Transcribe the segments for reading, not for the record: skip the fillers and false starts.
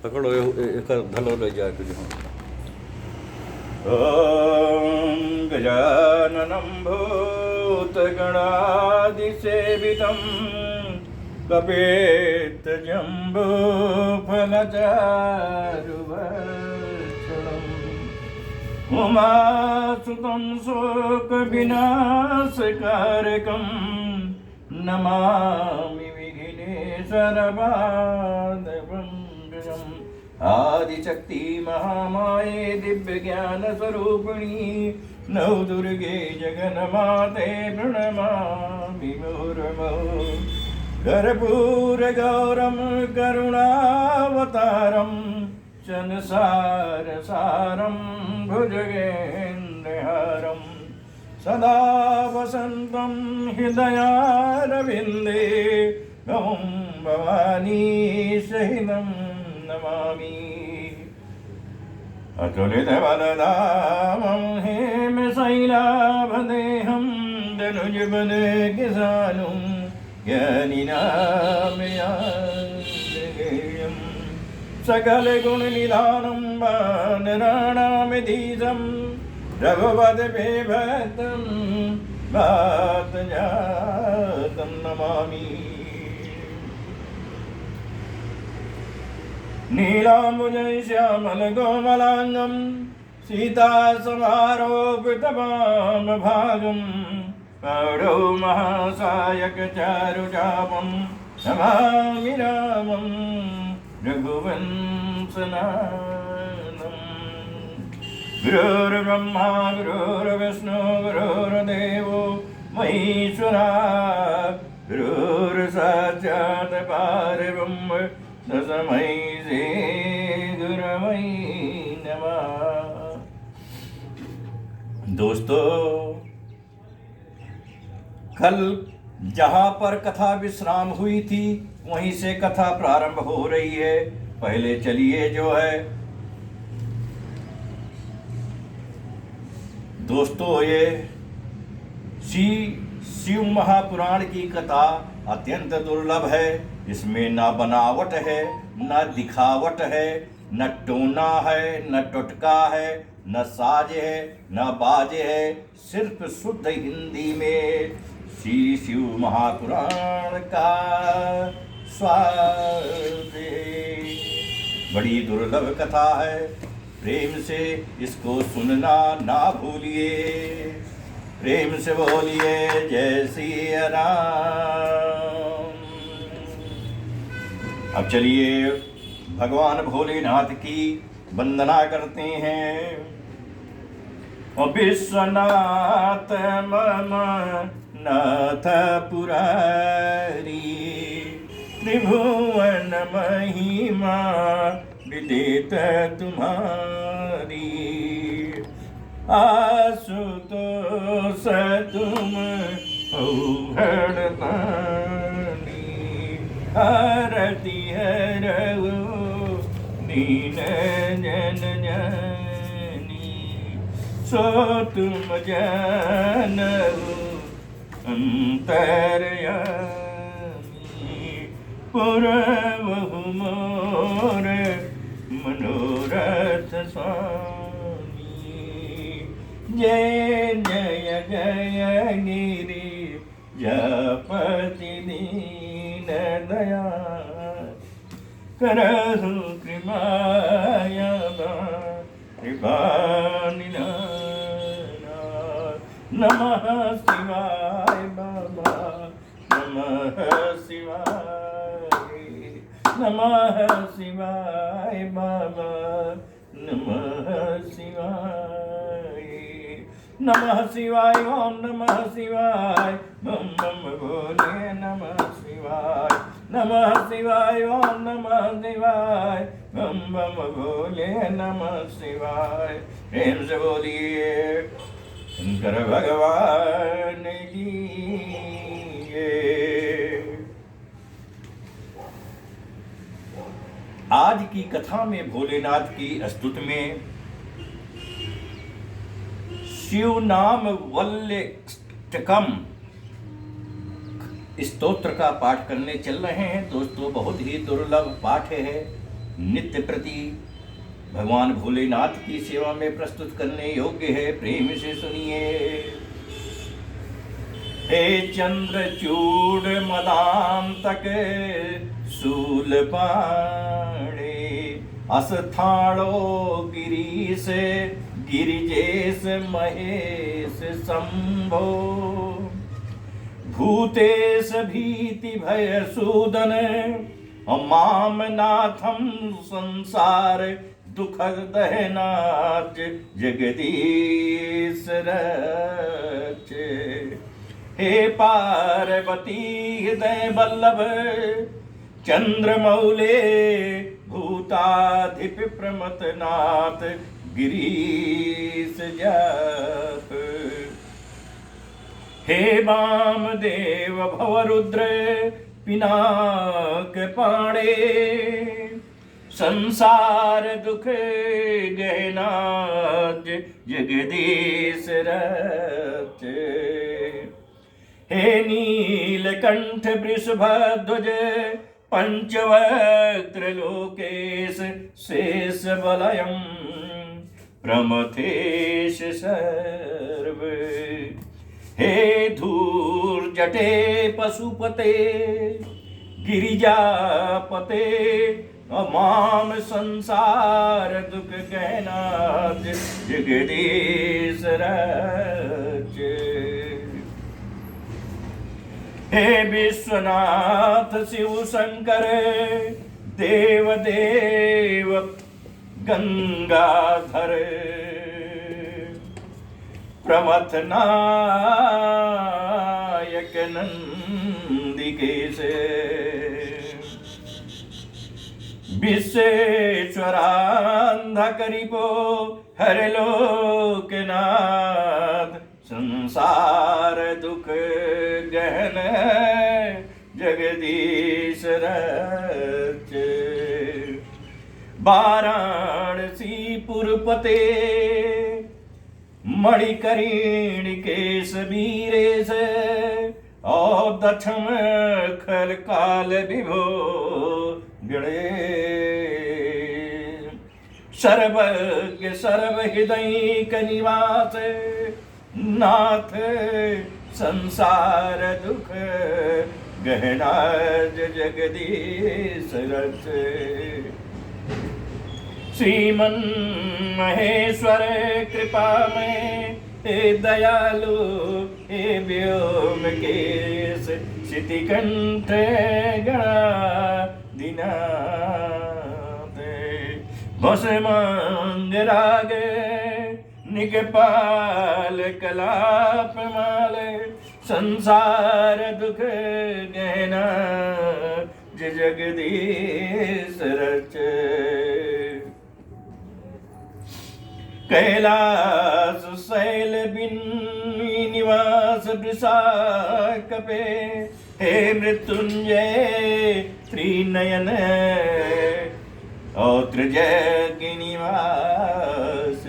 पकड़ो एक धलो ले जाए तुझे। ॐ गजाननं भूतगणादिसेवितं कपित्तजम्बूफलचारुभक्षणम् उमासुतं शोकविनाशकारकं नमामि विघ्नेश्वरपादपङ्कजम्। आदिशक्ति महामाये दिव्य ज्ञान स्वरूपिणी नवदुर्गे जगन्माते प्रणमामि मुहुर्मुहुः। कर्पूर गौरम करुणावतारम संसार सारम भुजगेन्द्रहारम सदा वसन्तं हृदयारविन्दे ॐ भवानी सहितं नमामि। अतुलितबलधामं हेमशैलाभदेहं धनुजबल किसानुं ज्ञानिनामयां सकलगुणनिधानं वानराणामधीशं रघुपतिभक्तं वातजातं नमामि। नीलाम्बुजं श्यामलकोमलाङ्गं सीतासमारोपितवामभागं पौढो महासायकचारुचापं नमामि रामं रघुवंशनाथम्। गुरुर्ब्रह्मा गुरुर्विष्णु गुरुर्देवो महेश्वरा गुरुर्साक्षात् परब्रह्म तस्मै श्री गुरवे नमः। दोस्तों, कल जहाँ पर कथा विश्राम हुई थी वहीं से कथा प्रारंभ हो रही है। पहले चलिए जो है दोस्तों, ये शिव महापुराण की कथा अत्यंत दुर्लभ है। इसमें न बनावट है, न दिखावट है, न टोना है, न टुटका है, न साज है, न बाज है। सिर्फ शुद्ध हिंदी में श्री शिव महापुराण का स्वाद। बड़ी दुर्लभ कथा है। प्रेम से इसको सुनना ना भूलिए। प्रेम से बोलिए जय श्री राम। अब चलिए भगवान भोलेनाथ की वंदना करते हैं। विश्वनाथ मम नाथ पुरारी त्रिभुवन महिमा विदित तुम्हारी। आशुतोष तुम औघड़दानी आरती हरऊ दीन जन जानी। सो तुम जानऊ अंतर्यामी पुरवहु मोर मनोरथ स्वामी। जय जय जय गिरि जपति दीन दया करहु कृपाया कृपानिधाना। नमः शिवाय बाबा नमः शिवाय। नमः शिवाय बाबा नमः शिवाय। नमः शिवाय ओम नमः शिवाय बम बम भोले नमः शिवाय। नमः शिवाय ओम नमः शिवाय बम बम भोले नमः शिवाय। प्रेम से बोलिए शंकर भगवान की जय। आज की कथा में भोलेनाथ की स्तुति में शिव नाम वल्यष्टकम स्तोत्र का पाठ करने चल रहे हैं। दोस्तों, बहुत ही दुर्लभ पाठ है। नित्य प्रति भगवान भोलेनाथ की सेवा में प्रस्तुत करने योग्य है। प्रेम से सुनिए। हे चंद्रचूड़ मदांतक शूलपाणे, अस्थाणो गिरीश गिरिजेश महेश शंभो, भूतेश भीति भय सूदन माम नाथम संसार दुख दहनाच जगदीश रच। हे पार्वती हृदय बल्लभ चंद्रमौले भूताधिप प्रमथ नाथ गिरीश जप। हे वामदेव भवरुद्र पिनाक पाणे, संसार दुख गहना जगदीश रच। हे नीलकंठ वृषभध्वज पंचवक्त्र लोकेश शेष बलयम प्रमथेश सर्व। हे धूर्जटे पशुपते गिरिजापते माम संसार दुख कहना जगदीश रच। हे विश्वनाथ शिव शंकर देव देव गंगाधर, प्रमथ नायक नंदिकेश, विश्वेश्वरांधकरिपो हर लोकनाथ, संसार दुख गहन जगदीश रच। वाराणसी पुरपते मणिकर्णिकेश वीरेश, और दक्षम खल काल विभो गणेश। सर्वज्ञ सर्वहृदयिक निवास नाथ, संसार दुख गहना जगदीश रच। श्रीमन महेश्वर कृपा में हे दयालु हे व्योम केश, शितिकंठ गणाधिनाथ। भस्मांग राग निगपाल कलाप माल, संसार दुख गहना जगदीश रच। कैलास शैल बिन निवास वृषाकपे, हे मृत्युंजय त्रिनयन और त्रिजग निवास।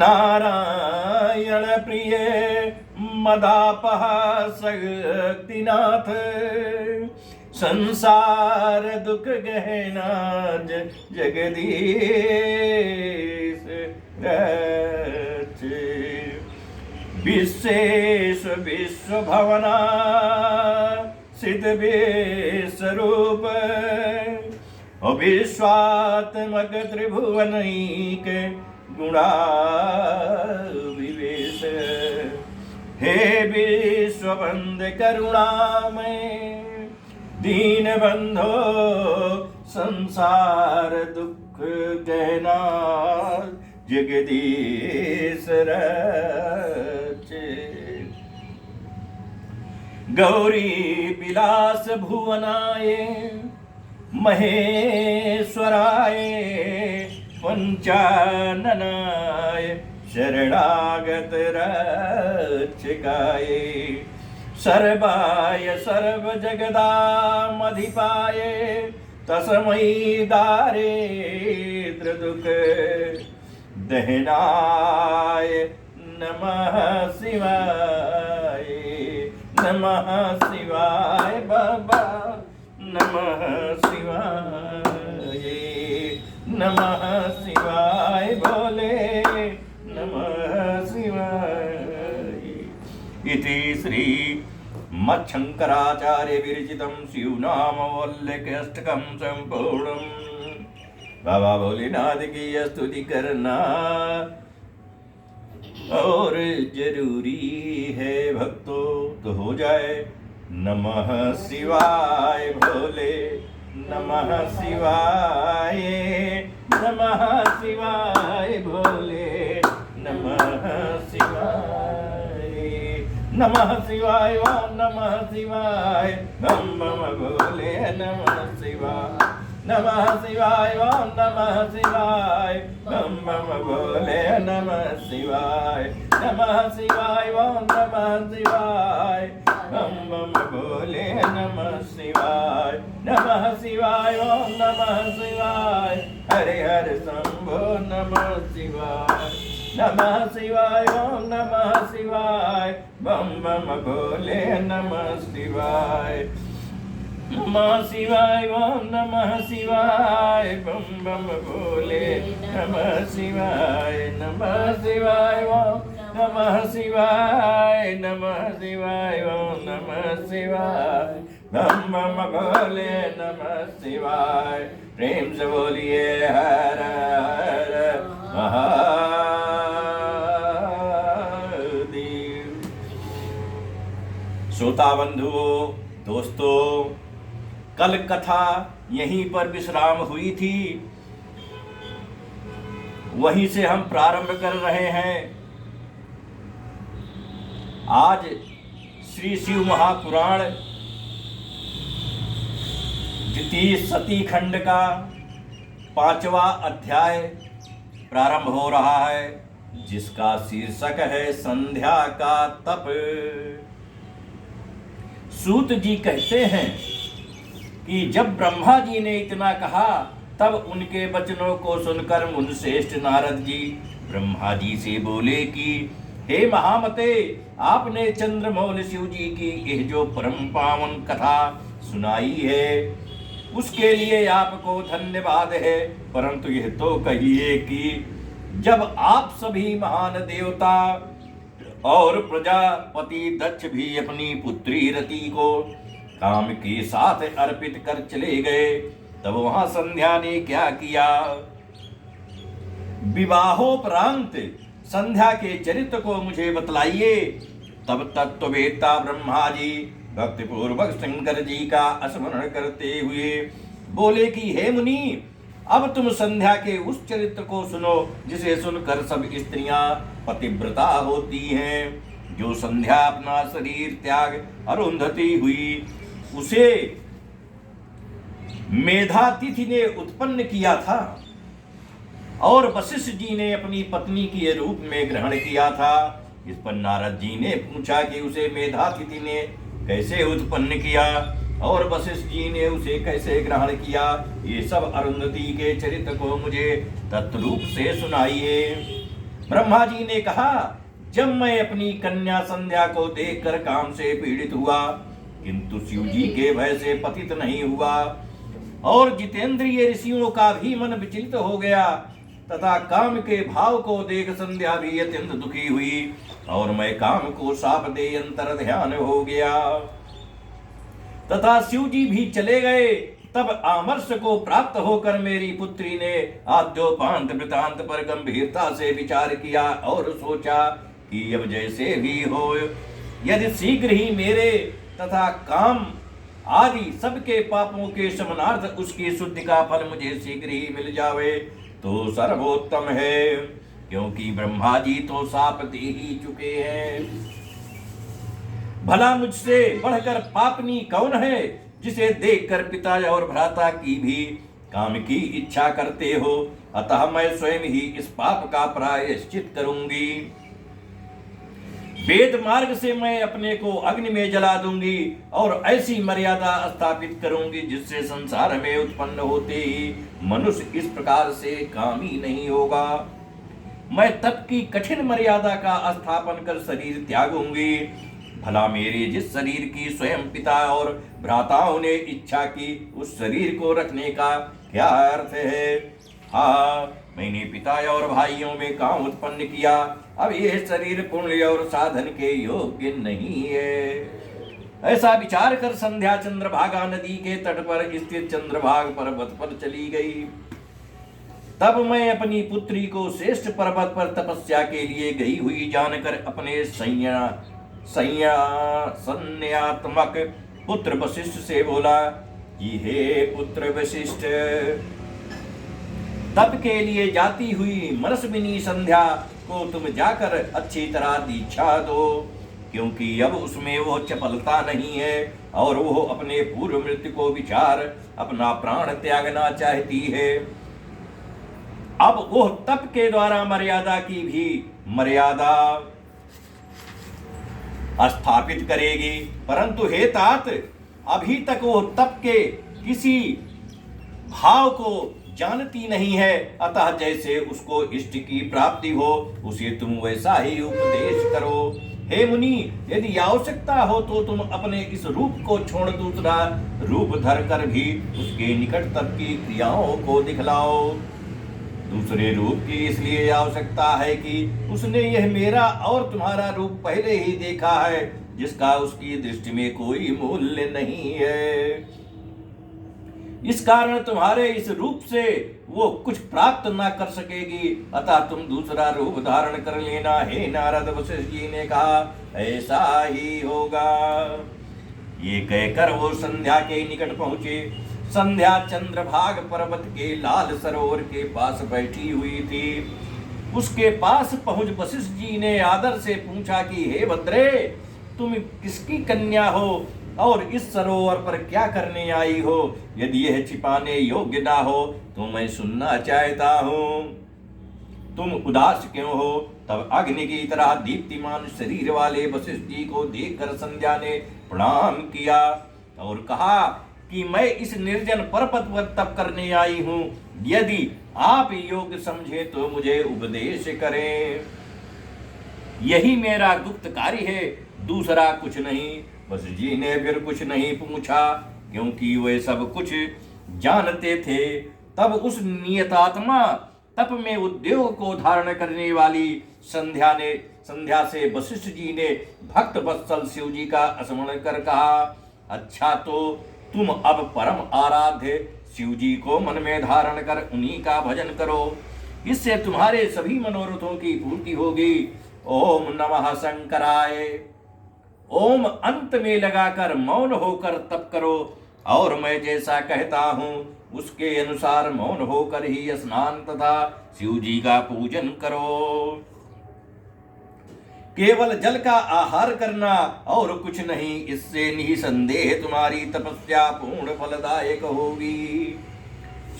नारायण प्रिय मदापहा शक्तिनाथ, संसार दुख गहना जगदीश रच। विशेष विश्व भवना सिद्ध विश्वरूप, विश्वात्मक त्रिभुवनैक गुणाविवेश। हे विश्वबंद करुणामय दीन बंधो, संसार दुख गहना जगदीश रच। गौरी विलास भुवनाय महेश्वराय पंचाननाय शरणागत रक्षकाय। सर्वाय सर्व जगदामधिपाय तस्मै दारिद्र दुख दहनाय नमः शिवाय। नमः शिवाय बाबा, नमः शिवाय। नमः शिवाय भोले नमः शिवाय। इति श्री मच्छंकराचार्य विरचितं शिवनामवल्लभ्यष्टकं संपूर्णम्। बाबा भोलेनाथ की स्तुति करना और जरूरी है भक्तों, तो हो जाए। नमः शिवाय भोले नमः शिवाय, नमः शिवाय भोले नमः शिवाय, नमः शिवाय ओम नमः शिवाय बम बम भोले नमः शिवाय, नमः शिवाय ओम नमः शिवाय बम बम भोले नमः शिवाय, नमः शिवाय ओम नमः शिवाय बम बम भोले नमः शिवाय, नमः शिवाय ओम नमः शिवाय हरे हरे शंभो नमः शिवाय, नमः शिवाय ओम नमः शिवाय बम बम भोले नमः शिवाय, नमः शिवाय ओम नमः शिवाय बम बम भोले नमः शिवाय, नमः शिवाय ओम नमः शिवाय, नमः शिवाय ओम नमः शिवाय बम बम भोले नमः शिवाय। प्रेम से बोलिए हर हर महादेव। श्रोता बंधुओं, दोस्तों, कल कथा यहीं पर विश्राम हुई थी, वहीं से हम प्रारंभ कर रहे हैं। आज श्री शिव महापुराण द्वितीय सती खंड का 5वां अध्याय प्रारंभ हो रहा है, जिसका शीर्षक है संध्या का तप। सूत जी कहते हैं कि जब ब्रह्मा जी ने इतना कहा, तब उनके वचनों को सुनकर मुनिश्रेष्ठ नारद जी ब्रह्मा जी से बोले कि हे महामते, आपने चंद्रमौल शिव जी की यह जो परम पावन कथा सुनाई है, उसके लिए आपको धन्यवाद है। परंतु यह तो कहिए कि जब आप सभी महान देवता और प्रजापति दक्ष भी अपनी पुत्री रति को काम के साथ अर्पित कर चले गए, तब वहां संध्या ने क्या किया? विवाहोपरांत संध्या के चरित्र को मुझे बतलाइए। तब तत्ववेत्ता ब्रह्मा जी भक्ति पूर्वक शंकर जी का स्मरण करते हुए बोले कि हे मुनि, अब तुम संध्या के उस चरित्र को सुनो जिसे सुनकर सब स्त्रियां पतिव्रता होती हैं। जो संध्या अपना शरीर त्याग अरुंधति हुई, उसे मेधातिथि ने उत्पन्न किया था और वशिष्ठ जी ने अपनी पत्नी के रूप में ग्रहण किया था। इस पर नारद जी ने पूछा कि उसे मेधातिथि ने कैसे उत्पन्न किया और वशिष्ठ जी ने उसे कैसे ग्रहण किया। ये सब अरुंधति के चरित्र को मुझे तत्रूप से सुनाइए। ब्रह्मा जी ने कहा, जब मैं अपनी कन्या संध्या को देखकर काम से पीड़ित हुआ, किंतु शिव जी के भय से पतित नहीं हुआ और जितेंद्रिय ऋषियों का भी मन विचलित हो गया तथा काम के भाव को देख संध्या भी अत्यंत दुखी हुई और मैं काम को साप दे अंतर ध्यान हो गया तथा शिव जी भी चले गए। तब आमर्ष को प्राप्त होकर मेरी पुत्री ने आद्योपांत वृतांत पर गंभीरता से विचार किया और सोचा कि अब जैसे भी हो, यदि शीघ्र ही मेरे तथा काम आदि सबके पापों के शमनार्थ उसकी शुद्धि का फल मुझे शीघ्र ही मिल जावे तो सर्वोत्तम है, क्योंकि ब्रह्मा जी तो शाप दे ही चुके हैं। भला मुझसे बढ़कर पापनी कौन है, जिसे देखकर पिता और भ्राता की भी काम की इच्छा करते हो। अतः मैं स्वयं ही इस पाप का प्रायश्चित करूंगी। वेद मार्ग से मैं अपने को अग्नि में जला दूंगी और ऐसी मर्यादा स्थापित करूंगी जिससे संसार में उत्पन्न होते ही मनुष्य इस प्रकार से कामी नहीं होगा। मैं तप की कठिन मर्यादा का स्थापन कर शरीर त्यागूंगी। भला मेरे जिस शरीर की स्वयं पिता और भ्राताओं ने इच्छा की, उस शरीर को रखने का क्या अर्थ है? हाँ, मैंने पिता और भाइयों में काम उत्पन्न किया, अब यह शरीर पुण्य और साधन के योग्य नहीं है। ऐसा विचार कर संध्या चंद्रभागा नदी के तट पर स्थित चंद्रभाग पर्वत पर चली गई। तब मैं अपनी पुत्री को श्रेष्ठ पर्वत पर तपस्या के लिए गई हुई जानकर अपने संज्ञात्मक पुत्र वशिष्ठ से बोला कि हे पुत्र वशिष्ठ, तप के लिए जाती हुई मनस्विनी संध्या को तुम जाकर अच्छी तरह दीक्षा दो, क्योंकि अब उसमें वो चपलता नहीं है और वो अपने पूर्व मृत्यु को विचार अपना प्राण त्यागना चाहती है। अब वो तप के द्वारा मर्यादा की भी मर्यादा स्थापित करेगी, परंतु हे तात, अभी तक वो तप के किसी भाव को जानती नहीं है, अतः जैसे उसको इष्ट की प्राप्ति हो उसे तुम वैसा ही उपदेश करो। हे मुनि, यदि आवश्यकता हो तो तुम अपने इस रूप को छोड़ दूसरा रूप धर कर भी उसके निकट तप की क्रियाओं को दिखलाओ। दूसरे रूप की इसलिए आवश्यकता है कि उसने यह मेरा और तुम्हारा रूप पहले ही देखा है, जिसका उसकी दृष्टि में कोई मूल्य नहीं है। इस कारण तुम्हारे इस रूप से वो कुछ प्राप्त ना कर सकेगी, अतः तुम दूसरा रूप धारण कर लेना। हे नारद, वशिष्ठ जी ने कहा, ऐसा ही होगा। ये कहकर वो संध्या के निकट पहुंचे। संध्या चंद्रभाग पर्वत के लाल सरोवर के पास बैठी हुई थी। उसके पास पहुंच वशिष्ठ जी ने आदर से पूछा कि हे भद्रे, तुम किसकी कन्या हो और इस सरोवर पर क्या करने आई हो? यदि यह छिपाने योग्य ना हो तो मैं सुनना चाहता हूं। तुम उदास क्यों हो? तब अग्नि की तरह दीप्तिमान शरीर वाले वशिष्ठ जी को देखकर संध्या ने प्रणाम किया और कहा कि मैं इस निर्जन पर्वत पर तप करने आई हूं। यदि आप योग्य समझे तो मुझे उपदेश करें। यही मेरा गुप्त कार्य है, दूसरा कुछ नहीं। वशिष्ठ जी ने फिर कुछ नहीं पूछा, क्योंकि वे सब कुछ जानते थे। तब उस नियतात्मा तप में उद्योग को धारण करने वाली संध्या से वशिष्ठ जी ने भक्त वत्सल शिव जी का स्मरण कर कहा, अच्छा तो तुम अब परम आराध्य शिव जी को मन में धारण कर उन्हीं का भजन करो, इससे तुम्हारे सभी मनोरथों की पूर्ति होगी। ओम नमः शंकराय। ओम अंत में लगाकर मौन होकर तप करो और मैं जैसा कहता हूं उसके अनुसार मौन होकर ही स्नान तथा शिव जी का पूजन करो। केवल जल का आहार करना और कुछ नहीं, इससे निसंदेह तुम्हारी तपस्या पूर्ण फलदायक होगी।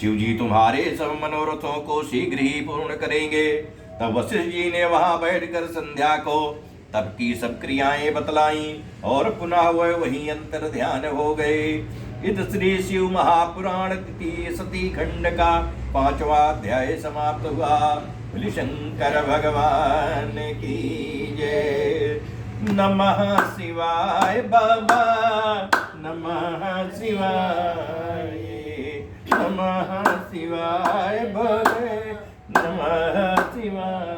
शिव जी तुम्हारे सब मनोरथों को शीघ्र ही पूर्ण करेंगे। तब वशिष्ठ जी ने वहां बैठकर संध्या को तब की सब क्रियाएं बतलाई और पुनः वह वही अंतर ध्यान हो गए। इत श्री शिव महापुराण द्वितीय सती खंड का 5वां अध्याय समाप्त हुआ। बोले शंकर भगवान की जय। नमः शिवाय बाबा, नमः शिवाय, नमः शिवाय भोले, नमः शिवाय,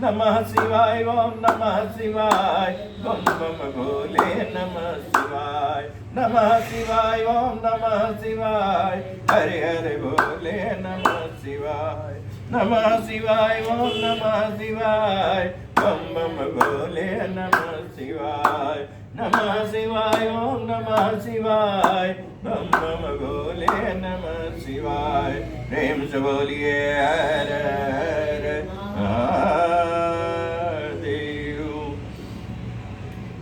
नमः शिवाय, ओम नमः शिवाय, बम बम भोले नमः शिवाय, नमः शिवाय, ओम नमः शिवाय, हरे हरे भोले नमः शिवाय, नमः शिवाय, ओम नमः शिवाय, बम बम भोले नमः शिवाय, नमः शिवाय, ओम नमः शिवाय, बम बम भोले नमः शिवाय। प्रेम से बोलिए हर हर महादेव।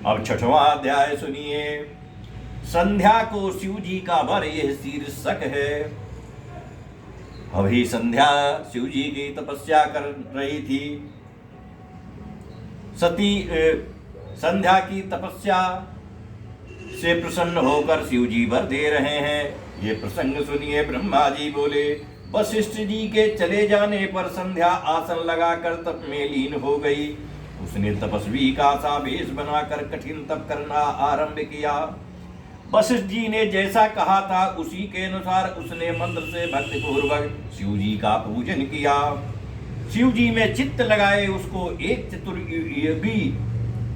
अब 6वां अध्याय सुनिए। संध्या को शिव जी का वर यह शीर्षक है। अभी संध्या शिव जी की तपस्या कर रही थी। सती संध्या की तपस्या से प्रसन्न होकर शिव जी वर दे रहे हैं। ये प्रसंग सुनिए। ब्रह्मा जी बोले, वशिष्ठ जी के चले जाने पर संध्या आसन लगाकर तप में लीन हो गई। उसने तपस्वी का सा वेश बनाकर कठिन तप करना आरंभ किया। वशिष्ठ जी ने जैसा कहा था उसी के अनुसार उसने मंत्र से भक्ति पूर्वक शिव जी का पूजन किया। शिव जी में चित्त लगाए उसको एक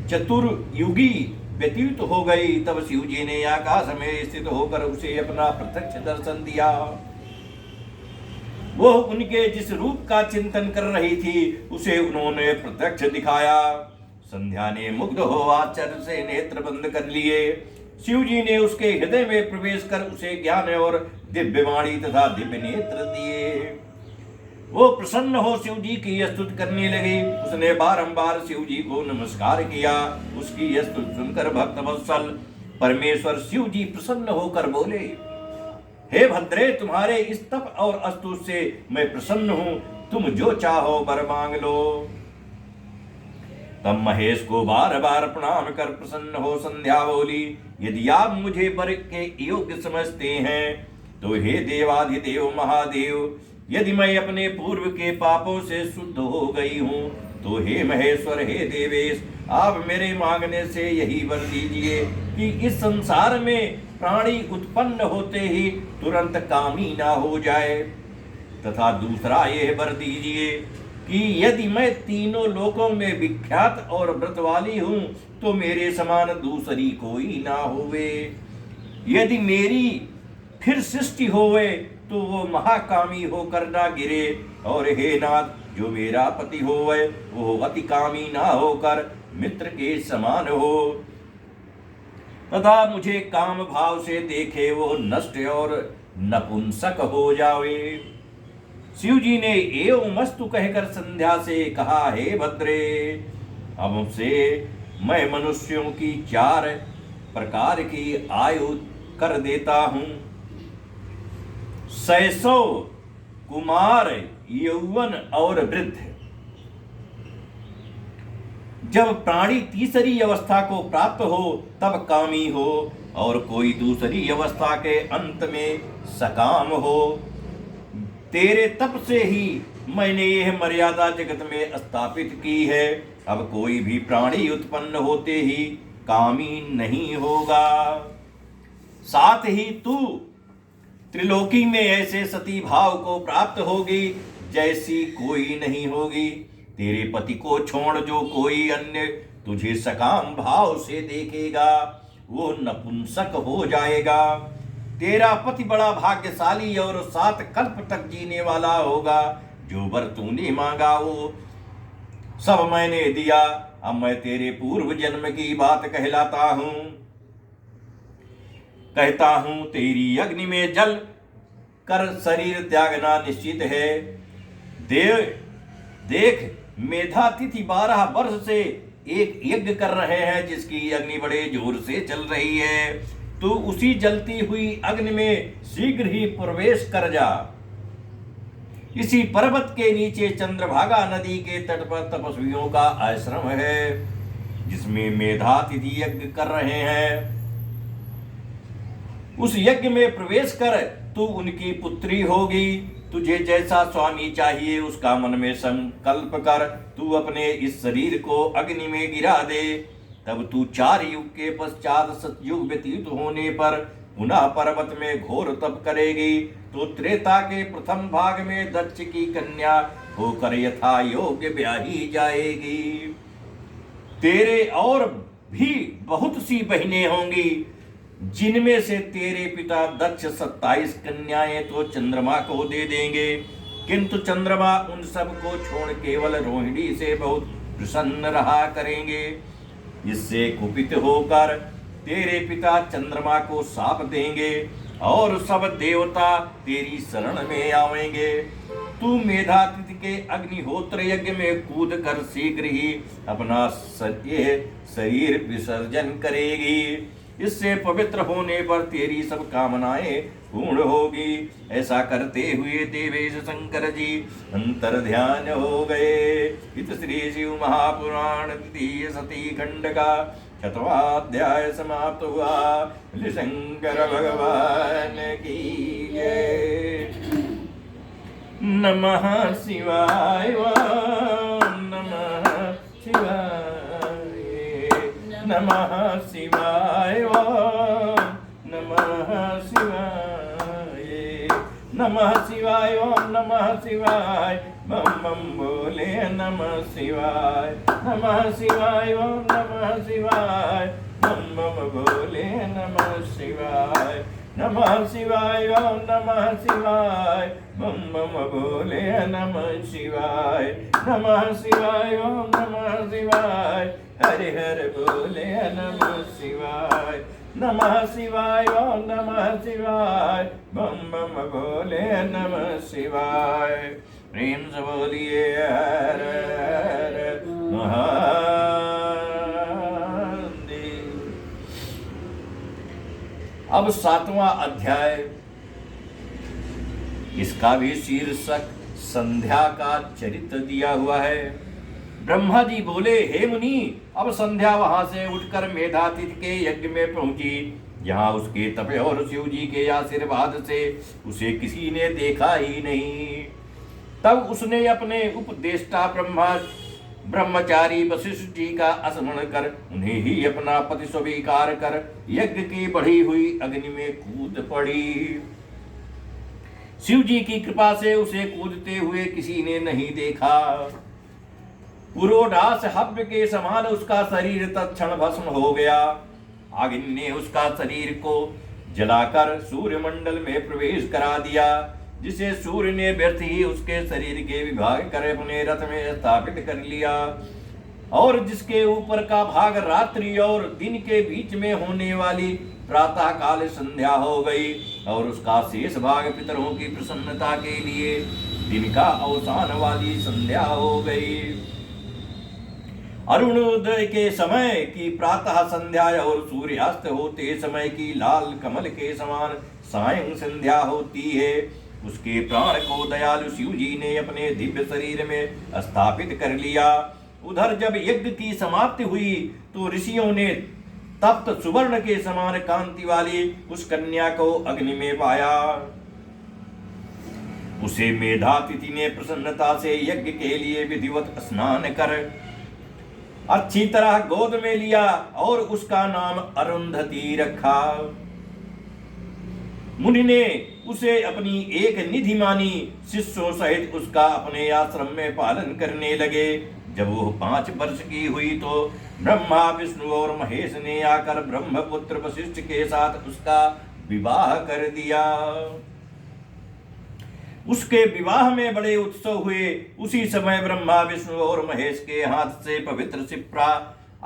चतुर्युगी व्यतीत हो गई। तब शिव जी ने आकाश में स्थित होकर उसे अपना प्रत्यक्ष दर्शन दिया। वो उनके जिस रूप का चिंतन कर रही थी उसे उन्होंने प्रत्यक्ष दिखाया। संध्या ने मुग्ध हो आश्चर्य से नेत्र बंद कर लिए। शिव जी ने उसके हृदय में प्रवेश कर उसे ज्ञान और दिव्य वाणी तथा दिव्य नेत्र दिए। वो प्रसन्न हो शिव जी की स्तुति करने लगी। उसने बारंबार शिव जी को नमस्कार किया। उसकी स्तुति सुनकर भक्त वत्सल परमेश्वर शिव जी प्रसन्न होकर बोले, हे भद्रे, तुम्हारे इस तप और स्तुति से मैं प्रसन्न हूं। तुम जो चाहो वर मांग लो। तब महेश को बार बार प्रणाम कर प्रसन्न हो संध्या बोली, यदि आप मुझे वर के योग्य समझते हैं तो हे देवाधिदेव महादेव, यदि मैं अपने पूर्व के पापों से शुद्ध हो गई हूं तो हे महेश्वर, हे देवेश, आप मेरे मांगने से यही वर दीजिए कि इस संसार में प्राणी उत्पन्न होते ही तुरंत कामी ना हो जाए। तथा दूसरा यह वर दीजिए कि यदि मैं तीनों लोकों में विख्यात और व्रत वाली हूं तो मेरे समान दूसरी कोई ना होवे। यदि मेरी फिर सृष्टि होवे तो वो महाकामी होकर ना गिरे। और हे नाथ, जो मेरा पति होवे वो अति कामी ना होकर मित्र के समान हो तथा मुझे काम भाव से देखे वो नष्ट और नपुंसक हो जावे। शिव जी ने एवं मस्तु कहकर संध्या से कहा, हे भद्रे, अब से मैं मनुष्यों की 4 प्रकार की आयु कर देता हूं, शैशव, कुमार, यौवन और वृद्ध। जब प्राणी तीसरी अवस्था को प्राप्त हो तब कामी हो और कोई दूसरी अवस्था के अंत में सकाम हो। तेरे तप से ही मैंने यह मर्यादा जगत में स्थापित की है। अब कोई भी प्राणी उत्पन्न होते ही कामी नहीं होगा। साथ ही तू त्रिलोकी में ऐसे सती भाव को प्राप्त होगी जैसी कोई नहीं होगी। तेरे पति को छोड़ जो कोई अन्य तुझे सकाम भाव से देखेगा वो नपुंसक हो जाएगा। तेरा पति बड़ा भाग्यशाली और 7 कल्प तक जीने वाला होगा। जो वर तूने मांगा वो सब मैंने दिया। अब मैं तेरे पूर्व जन्म की बात कहता हूं, तेरी अग्नि में जल कर शरीर त्यागना निश्चित है। देख, मेधातिथि 12 वर्ष से एक यज्ञ कर रहे हैं जिसकी अग्नि बड़े जोर से चल रही है। तू उसी जलती हुई अग्नि में शीघ्र ही प्रवेश कर जा। इसी पर्वत के नीचे चंद्रभागा नदी के तट पर तपस्वियों का आश्रम है जिसमें मेधातिथि यज्ञ कर रहे हैं। उस यज्ञ में प्रवेश कर तू उनकी पुत्री होगी। तुझे जैसा स्वामी चाहिए उसका मन में संकल्प कर तू अपने इस शरीर को अग्नि में गिरा दे। तब तू 4 युग के पश्चात सतयुग व्यतीत होने पर पुनः पर्वत में घोर तप करेगी तो त्रेता के प्रथम भाग में दक्ष की कन्या होकर यथा योग्य ब्याही जाएगी। तेरे और भी बहुत सी बहनें होंगी जिनमें से तेरे पिता दक्ष 27 कन्याएं तो चंद्रमा को दे देंगे, किंतु चंद्रमा उन सब को छोड़ केवल रोहिणी से बहुत प्रसन्न रहा करेंगे। इससे कुपित होकर तेरे पिता चंद्रमा को शाप देंगे और सब देवता तेरी शरण में आवेंगे। तू मेधातिथि के अग्निहोत्र यज्ञ में कूद कर शीघ्र ही अपना शरीर विसर्जन करेगी। इससे पवित्र होने पर तेरी सब कामनाएं पूर्ण होगी। ऐसा करते हुए देवेश शंकर जी अंतर ध्यान हो गए। इत श्री शिव महापुराण द्वितीय सती खंड का 6वां समाप्त हुआ। शंकर भगवान की जय। नमः शिवाय नमः शिवाय नमः शिवाय नमः शिवाय ओम नमः शिवाय बम बम बोले नमः शिवाय नमः शिवाय ओम नमः शिवाय बम बम बोले नमः शिवाय नमः शिवाय ओम नमः शिवाय बम बम बोले नमः शिवाय नमः शिवाय ओम नमः शिवाय हरि हर बोले नमः शिवाय नमः शिवाय ओम नमः शिवाय बम बम बोले नमः शिवाय प्रेम से बोलिए हर हर महादेव। अब 7वां अध्याय, इसका भी शीर्षक संध्या का चरित्र दिया हुआ है। ब्रह्मा जी बोले, हे मुनि, अब संध्या वहां से उठकर मेधातिथि के यज्ञ में पहुंची, जहां उसके तप और शिव जी के आशीर्वाद से उसे किसी ने देखा ही नहीं। तब उसने अपने उपदेष्टा ब्रह्मचारी वशिष्ठ जी का स्मरण कर उन्हें ही अपना पति स्वीकार कर यज्ञ की बढ़ी हुई अग्नि में कूद पड़ी। शिव जी की कृपा से उसे कूदते हुए किसी ने नहीं देखा। पुरोडास हव्य के समान उसका शरीर तत्क्षण भस्म हो गया। अग्नि ने उसका शरीर को जलाकर सूर्य मंडल में प्रवेश करा दिया, जिसे सूर्य ने व्यर्थ ही उसके शरीर के विभाग कर अपने रथ में स्थापित कर लिया, और जिसके ऊपर का भाग रात्रि और दिन के बीच में होने वाली प्रातः काल संध्या हो गई, और उसका शेष भाग पितरों की प्रसन्नता के लिए दिन का अवसान वाली संध्या हो गई। अरुणोदय के समय की प्रातः संध्या और सूर्यास्त होते समय की लाल कमल के समान सायं संध्या होती है। उसके प्राण को दयालु शिव जी ने अपने दिव्य शरीर में स्थापित कर लिया। उधर जब यज्ञ की समाप्ति हुई तो ऋषियों ने तप्त सुवर्ण के समान कांति वाली उस कन्या को अग्नि में पाया। उसे मेधातिथि ने प्रसन्नता से यज्ञ के लिए विधिवत स्नान कर अच्छी तरह गोद में लिया और उसका नाम अरुंधति रखा। मुनि ने उसे अपनी एक निधि मानी, शिष्यों सहित उसका अपने आश्रम में पालन करने लगे। जब वो 5 वर्ष की हुई तो ब्रह्मा विष्णु और महेश ने आकर ब्रह्मपुत्र वशिष्ठ के साथ उसका विवाह कर दिया। उसके विवाह में बड़े उत्सव हुए। उसी समय ब्रह्मा विष्णु और महेश के हाथ से पवित्र क्षिप्रा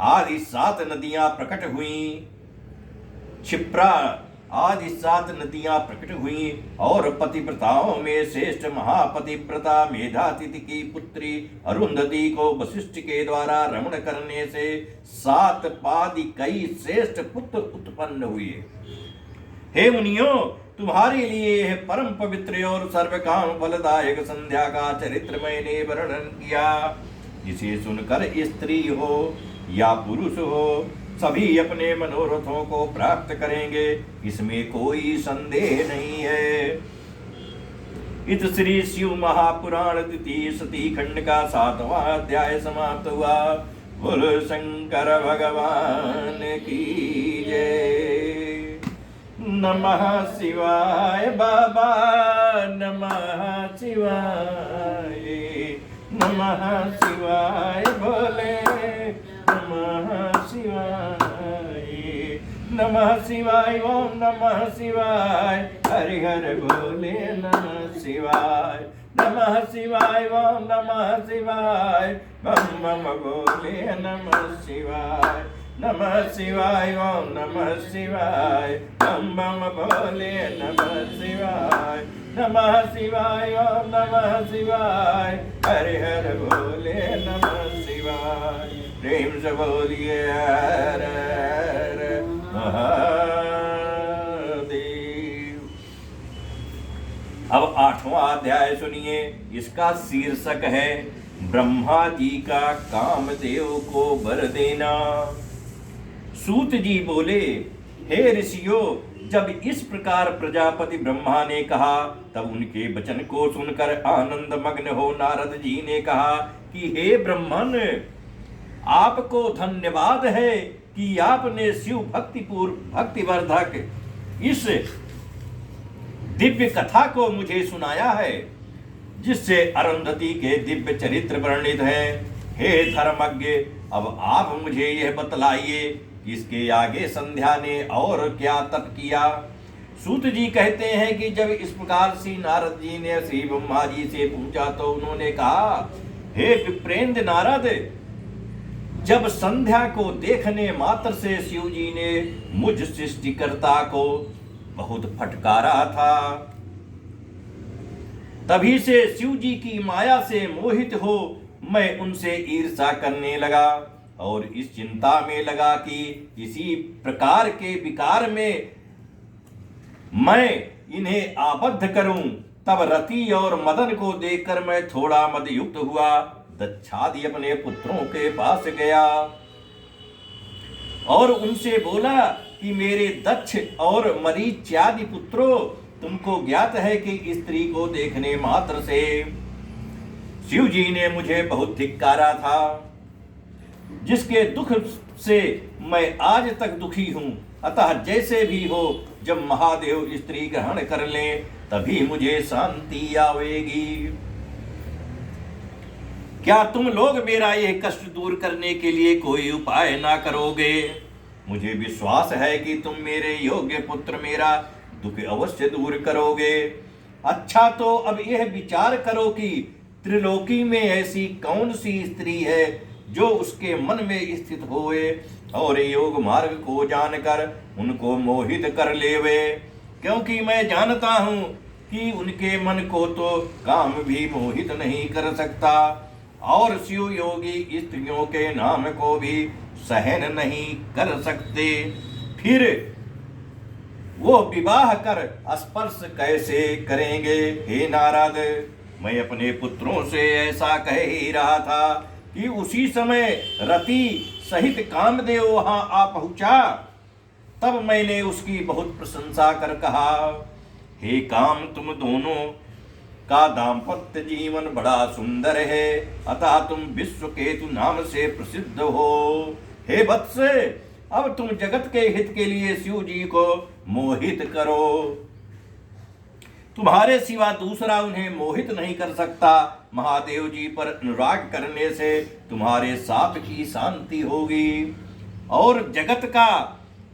आदि 7 नदियां प्रकट हुईं। क्षिप्रा आदि 7 नदियां प्रकट हुईं और पतिव्रताओं में श्रेष्ठ महापतिव्रता मेधातिथि की पुत्री अरुंधति को वशिष्ठ के द्वारा रमण करने से 7 पादी कई श्रेष्ठ पुत्र उत्पन्न हुए। हे मुनियों, तुम्हारे लिए यह परम पवित्र और सर्वकाम फलदायक संध्या का चरित्र मैंने वर्णन किया, जिसे सुनकर स्त्री हो या पुरुष हो सभी अपने मनोरथों को प्राप्त करेंगे, इसमें कोई संदेह नहीं है। इत श्री शिव महापुराण द्वितीय सती खंड का 7वां अध्याय समाप्त हुआ। बोलो शंकर भगवान की जय। नमः शिवाय बाबा, नमः शिवाय, नमः शिवाय भोले, नमः शिवाय, नमः शिवाय ओम नमः शिवाय, हरि हर भोले नमः शिवाय, नमः शिवाय ओम नमः शिवाय, बम बम भोले नमः शिवाय, नमः शिवाय ओम नमः शिवाय, बम बम भोले नमः शिवाय, नमः शिवाय ओम नमः शिवाय, हरि हर भोले नमः शिवाय। प्रेम से बोलिए हर हर महादेव। अब 8वां अध्याय सुनिए। इसका शीर्षक है ब्रह्मा जी का कामदेव को वर देना। सूत जी बोले, हे ऋषियों, जब इस प्रकार प्रजापति ब्रह्मा ने कहा तब उनके वचन को सुनकर आनंद मग्न हो नारद जी ने कहा कि हे ब्रह्मन, आपको धन्यवाद है कि आपने शिव भक्तिवर्धक इस दिव्य कथा को मुझे सुनाया है, जिससे अरुंधति के दिव्य चरित्र वर्णित है। हे धर्मज्ञ, अब आप मुझे यह बतलाइए, इसके आगे संध्या ने और क्या तप किया। सूत जी कहते हैं कि जब इस प्रकार श्री नारद जी ने श्री ब्रह्मा जी से पूछा तो उन्होंने कहा, हे विप्रेंद्र नारद, जब संध्या को देखने मात्र से शिव जी ने मुझ सृष्टिकर्ता को बहुत फटकारा था, तभी से शिव जी की माया से मोहित हो मैं उनसे ईर्ष्या करने लगा और इस चिंता में लगा कि इसी प्रकार के विकार में मैं इन्हें आबद्ध करूं। तब रति और मदन को देखकर मैं थोड़ा मदयुक्त हुआ। दक्षादि अपने पुत्रों के पास गया और उनसे बोला कि मेरे दक्ष और मरीच्यादि पुत्रों, तुमको ज्ञात है कि स्त्री को देखने मात्र से शिव जी ने मुझे बहुत धिक्कारा था, जिसके दुख से मैं आज तक दुखी हूं। अतः जैसे भी हो, जब महादेव स्त्री ग्रहण कर लें तभी मुझे शांति आवेगी। क्या तुम लोग मेरा यह कष्ट दूर करने के लिए कोई उपाय ना करोगे? मुझे विश्वास है कि तुम मेरे योग्य पुत्र मेरा दुख अवश्य दूर करोगे। अच्छा, तो अब यह विचार करो कि त्रिलोकी में ऐसी कौन सी स्त्री है जो उसके मन में स्थित होए और योग मार्ग को जानकर उनको मोहित कर लेवे, क्योंकि मैं जानता हूं कि उनके मन को तो काम भी मोहित नहीं कर सकता और शिव योगी स्त्रियों के नाम को भी सहन नहीं कर सकते। फिर वो विवाह कर स्पर्श कैसे करेंगे? हे नारद, मैं अपने पुत्रों से ऐसा कह ही रहा था कि उसी समय रति सहित कामदेव वहां आ पहुंचा। तब मैंने उसकी बहुत प्रशंसा कर कहा, हे काम, तुम दोनों का दाम्पत्य जीवन बड़ा सुंदर है, अतः तुम विश्वकेतु नाम से प्रसिद्ध हो। हे वत्स, अब तुम जगत के हित के लिए शिव जी को मोहित करो। तुम्हारे सिवा दूसरा उन्हें मोहित नहीं कर सकता। महादेव जी पर अनुराग करने से तुम्हारे साप की शांति होगी और जगत का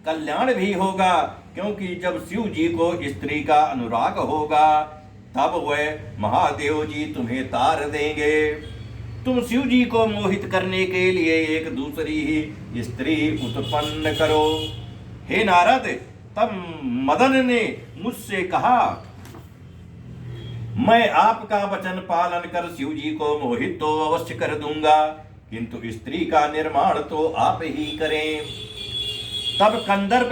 कल्याण भी होगा, क्योंकि जब शिव जी को स्त्री का अनुराग होगा तब वह महादेव जी तुम्हें तार देंगे। तुम शिव जी को मोहित करने के लिए एक दूसरी ही स्त्री उत्पन्न करो। हे नारद, तब मदन ने मुझसे कहा, मैं आपका वचन पालन कर शिव जी को मोहित तो अवश्य कर दूंगा, किंतु स्त्री का निर्माण तो आप ही करें। तब कंदर्प